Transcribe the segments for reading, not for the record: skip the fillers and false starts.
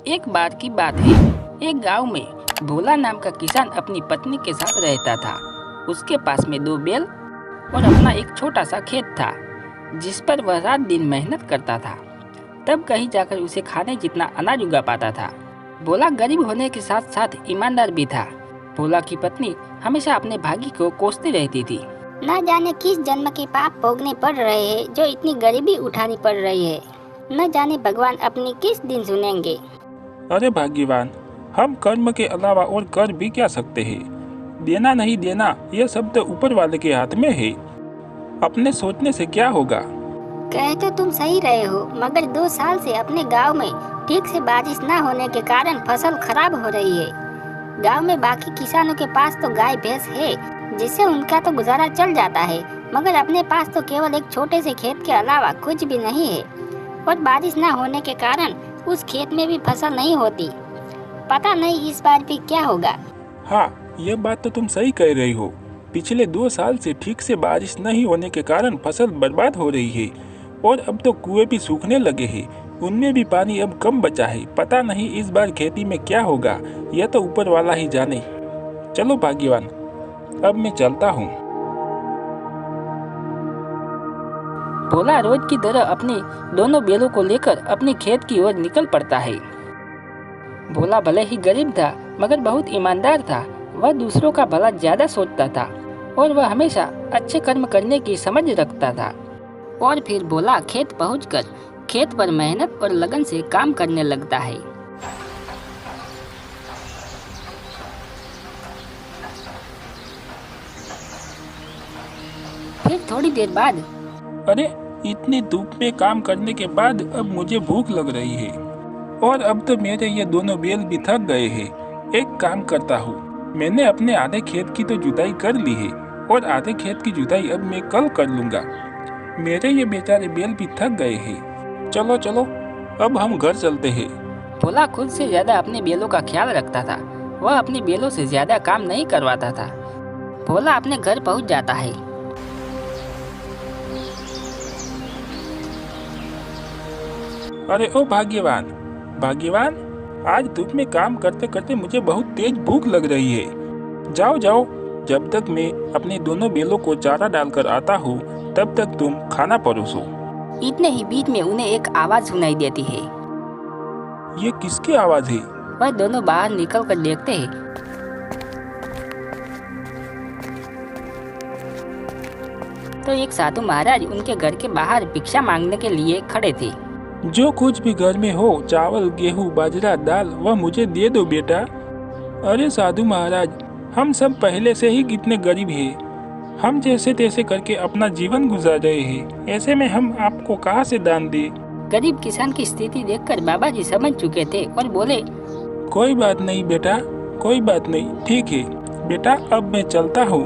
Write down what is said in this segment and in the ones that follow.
एक बार की बात है, एक गांव में भोला नाम का किसान अपनी पत्नी के साथ रहता था। उसके पास में 2 बैल और अपना एक छोटा सा खेत था, जिस पर वह रात दिन मेहनत करता था। तब कहीं जाकर उसे खाने जितना अनाज उगा पाता था। भोला गरीब होने के साथ साथ ईमानदार भी था। भोला की पत्नी हमेशा अपने भाग्य को कोसती रहती थी। न जाने किस जन्म के पाप भोगने पड़ रहे हैं जो इतनी गरीबी उठानी पड़ रही है। न जाने भगवान अपनी किस दिन सुनेंगे। अरे भाग्यवान, हम कर्म के अलावा और कर भी क्या सकते हैं। देना नहीं देना यह सब तो ऊपर वाले के हाथ में है। अपने सोचने से क्या होगा। कह तो तुम सही रहे हो, मगर 2 साल से अपने गांव में ठीक से बारिश न होने के कारण फसल खराब हो रही है। गांव में बाकी किसानों के पास तो गाय भैंस है, जिससे उनका तो गुजारा चल जाता है, मगर अपने पास तो केवल एक छोटे से खेत के अलावा कुछ भी नहीं है। और बारिश न होने के कारण उस खेत में भी फसल नहीं होती। पता नहीं इस बार भी क्या होगा। हाँ, यह बात तो तुम सही कह रही हो। पिछले 2 साल से ठीक से बारिश नहीं होने के कारण फसल बर्बाद हो रही है और अब तो कुएं भी सूखने लगे हैं। उनमें भी पानी अब कम बचा है। पता नहीं इस बार खेती में क्या होगा, यह तो ऊपर वाला ही जाने। चलो भाग्यवान, अब मैं चलता हूँ। भोला रोज की तरह अपने दोनों बैलों को लेकर अपने खेत की ओर निकल पड़ता है। भोला भले ही गरीब था, मगर बहुत ईमानदार था। वह दूसरों का भला ज्यादा सोचता था और वह हमेशा अच्छे कर्म करने की समझ रखता था। और फिर भोला खेत पहुंचकर खेत पर मेहनत और लगन से काम करने लगता है। फिर थोड़ी देर बाद अरे, इतनी धूप में काम करने के बाद अब मुझे भूख लग रही है और अब तो मेरे ये दोनों बैल भी थक गए हैं। एक काम करता हूँ, मैंने अपने आधे खेत की तो जुताई कर ली है और आधे खेत की जुताई अब मैं कल कर लूँगा। मेरे ये बेचारे बैल भी थक गए हैं। चलो चलो, अब हम घर चलते हैं। भोला खुद से ज्यादा अपने बैलों का ख्याल रखता था। वह अपने बैलों से ज्यादा काम नहीं करवाता था। भोला अपने घर पहुंच जाता है। अरे ओ भाग्यवान, भाग्यवान, आज धूप में काम करते करते मुझे बहुत तेज भूख लग रही है। जाओ जाओ, जब तक मैं अपने दोनों बैलों को चारा डालकर आता हूँ तब तक तुम खाना परोसो। इतने ही बीच में उन्हें एक आवाज सुनाई देती है। ये किसकी आवाज है? वह दोनों बाहर निकल कर देखते हैं। तो एक साधु महाराज उनके घर के बाहर भिक्षा मांगने के लिए खड़े थे। जो कुछ भी घर में हो, चावल, गेहूँ, बाजरा, दाल, वह मुझे दे दो बेटा। अरे साधु महाराज, हम सब पहले से ही कितने गरीब हैं। हम जैसे तैसे करके अपना जीवन गुजार रहे हैं। ऐसे में हम आपको कहाँ से दान दें? गरीब किसान की स्थिति देखकर बाबा जी समझ चुके थे और बोले, कोई बात नहीं बेटा, कोई बात नहीं, ठीक है बेटा, अब मैं चलता हूँ।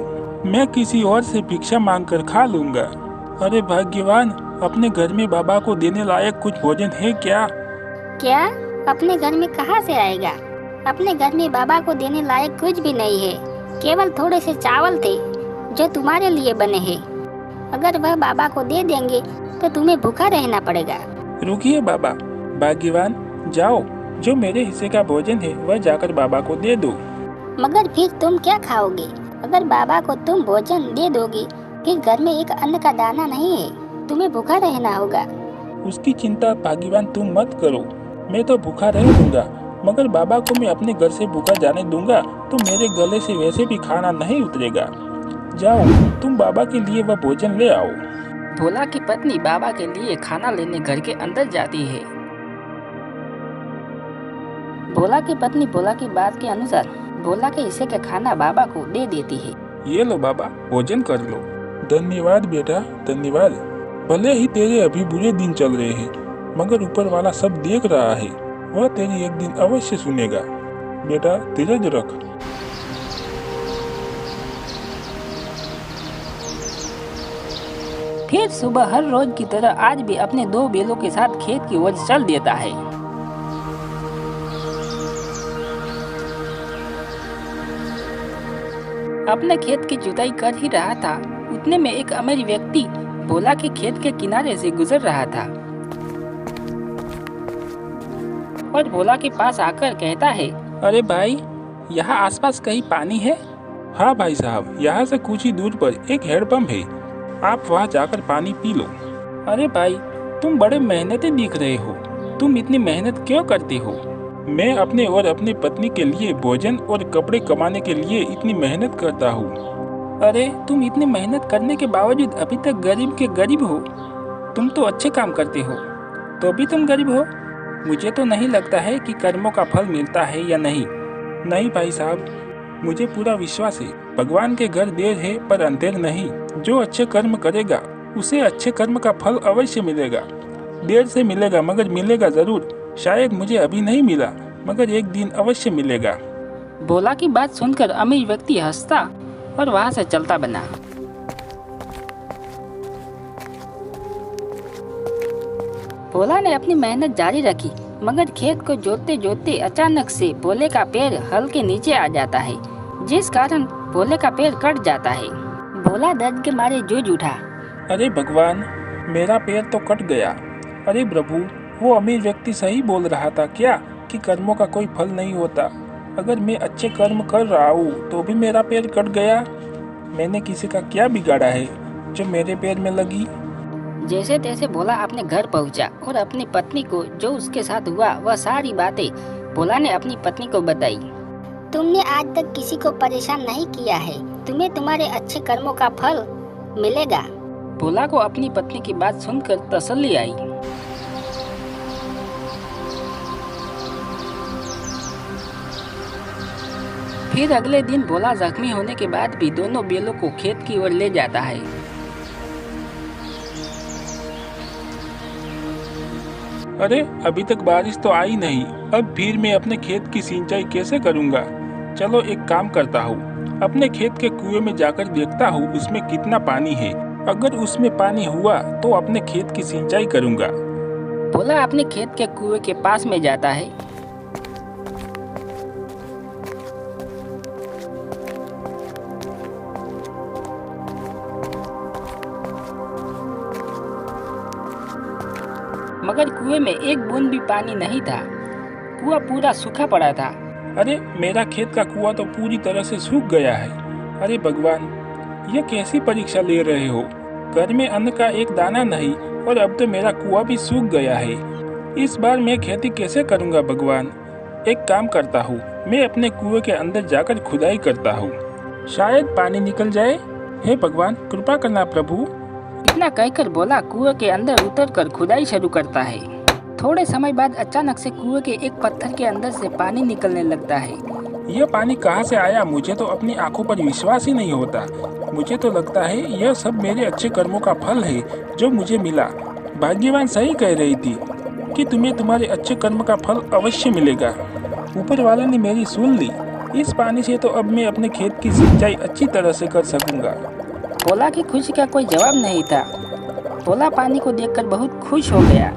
मैं किसी और से भिक्षा मांग कर खा लूँगा। अरे भाग्यवान, अपने घर में बाबा को देने लायक कुछ भोजन है क्या? क्या? अपने घर में कहाँ से आएगा? अपने घर में बाबा को देने लायक कुछ भी नहीं है। केवल थोड़े से चावल थे जो तुम्हारे लिए बने हैं। अगर वह बाबा को दे देंगे तो तुम्हें भूखा रहना पड़ेगा। रुकिए बाबा, भाग्यवान, जाओ, जो मेरे हिस्से का भोजन है वह जाकर बाबा को दे दो। मगर फिर तुम क्या खाओगे? अगर बाबा को तुम भोजन दे दोगे, फिर घर में एक अन्न का दाना नहीं है, तुम्हें भूखा रहना होगा। उसकी चिंता भाग्यवान तुम मत करो, मैं तो भूखा रह लूंगा, मगर बाबा को मैं अपने घर से भूखा जाने दूंगा तो मेरे गले से वैसे भी खाना नहीं उतरेगा। जाओ, तुम बाबा के लिए वह भोजन ले आओ। भोला की पत्नी बाबा के लिए खाना लेने घर के अंदर जाती है। भोला की पत्नी भोला की बात के अनुसार भोला के हिस्से का खाना बाबा को दे देती है। ये लो बाबा, भोजन कर लो। धन्यवाद बेटा, धन्यवाद। भले ही तेरे अभी बुरे दिन चल रहे हैं, मगर ऊपर वाला सब देख रहा है। वह तेरी एक दिन अवश्य सुनेगा। बेटा धीरज रख। फिर सुबह हर रोज की तरह आज भी अपने 2 बैलों के साथ खेत की ओर चल देता है। अपने खेत की जुताई कर ही रहा था, उतने में एक अमीर व्यक्ति भोला के खेत के किनारे से गुजर रहा था। और भोला के पास आकर कहता है, अरे भाई, यहाँ आसपास कहीं पानी है? हाँ भाई साहब, यहाँ से कुछ ही दूर पर एक हैंडपंप है, आप वहाँ जाकर पानी पी लो। अरे भाई, तुम बड़े मेहनती दिख रहे हो, तुम इतनी मेहनत क्यों करते हो? मैं अपने और अपनी पत्नी के लिए भोजन और कपड़े कमाने के लिए इतनी मेहनत करता हूँ। अरे तुम इतनी मेहनत करने के बावजूद अभी तक गरीब के गरीब हो। तुम तो अच्छे काम करते हो, तो भी तुम गरीब हो। मुझे तो नहीं लगता है कि कर्मों का फल मिलता है या नहीं। नहीं भाई साहब, मुझे पूरा विश्वास है, भगवान के घर देर है पर अंधेर नहीं। जो अच्छे कर्म करेगा उसे अच्छे कर्म का फल अवश्य मिलेगा। देर से मिलेगा मगर मिलेगा जरूर। शायद मुझे अभी नहीं मिला, मगर एक दिन अवश्य मिलेगा। भोला की बात सुनकर अमीर व्यक्ति हंसता और वहाँ से चलता बना। भोला ने अपनी मेहनत जारी रखी, मगर खेत को जोतते जोतते अचानक से भोले का पैर हल के नीचे आ जाता है, जिस कारण भोले का पैर कट जाता है। भोला दर्द के मारे जूझ उठा। अरे भगवान, मेरा पैर तो कट गया। अरे प्रभु, वो अमीर व्यक्ति सही बोल रहा था क्या कि कर्मों का कोई फल नहीं होता? अगर मैं अच्छे कर्म कर रहा हूँ तो भी मेरा पैर कट गया। मैंने किसी का क्या बिगाड़ा है जो मेरे पैर में लगी? जैसे तैसे भोला अपने घर पहुंचा और अपनी पत्नी को जो उसके साथ हुआ वह सारी बातें भोला ने अपनी पत्नी को बताई। तुमने आज तक किसी को परेशान नहीं किया है, तुम्हें तुम्हारे अच्छे कर्मों का फल मिलेगा। भोला को अपनी पत्नी की बात सुनकर तसल्ली आई। फिर अगले दिन भोला जख्मी होने के बाद भी दोनों बैलों को खेत की ओर ले जाता है। अरे अभी तक बारिश तो आई नहीं, अब फिर मैं अपने खेत की सिंचाई कैसे करूँगा? चलो एक काम करता हूँ, अपने खेत के कुएं में जाकर देखता हूँ उसमें कितना पानी है। अगर उसमें पानी हुआ तो अपने खेत की सिंचाई करूँगा। भोला अपने खेत के कुएं के पास में जाता है। मगर कुएं में एक बूंद भी पानी नहीं था, कुआं पूरा सूखा पड़ा था। अरे मेरा खेत का कुआं तो पूरी तरह से सूख गया है। अरे भगवान, ये कैसी परीक्षा ले रहे हो? घर में अन्न का एक दाना नहीं और अब तो मेरा कुआं भी सूख गया है। इस बार मैं खेती कैसे करूँगा भगवान? एक काम करता हूँ, मैं अपने कुएं के अंदर जाकर खुदाई करता हूँ, शायद पानी निकल जाए। हे भगवान, कृपा करना प्रभु। इतना कहकर भोला कुएं के अंदर उतरकर खुदाई शुरू करता है। थोड़े समय बाद अचानक से कुएं के एक पत्थर के अंदर से पानी निकलने लगता है। यह पानी कहाँ से आया? मुझे तो अपनी आंखों पर विश्वास ही नहीं होता। मुझे तो लगता है यह सब मेरे अच्छे कर्मों का फल है जो मुझे मिला। भाग्यवान सही कह रही थी कि तुम्हें तुम्हारे अच्छे कर्म का फल अवश्य मिलेगा। ऊपर वाले ने मेरी सुन ली। इस पानी से तो अब मैं अपने खेत की सिंचाई अच्छी तरह से कर सकूंगा। भोला की खुशी का कोई जवाब नहीं था। भोला पानी को देखकर बहुत खुश हो गया।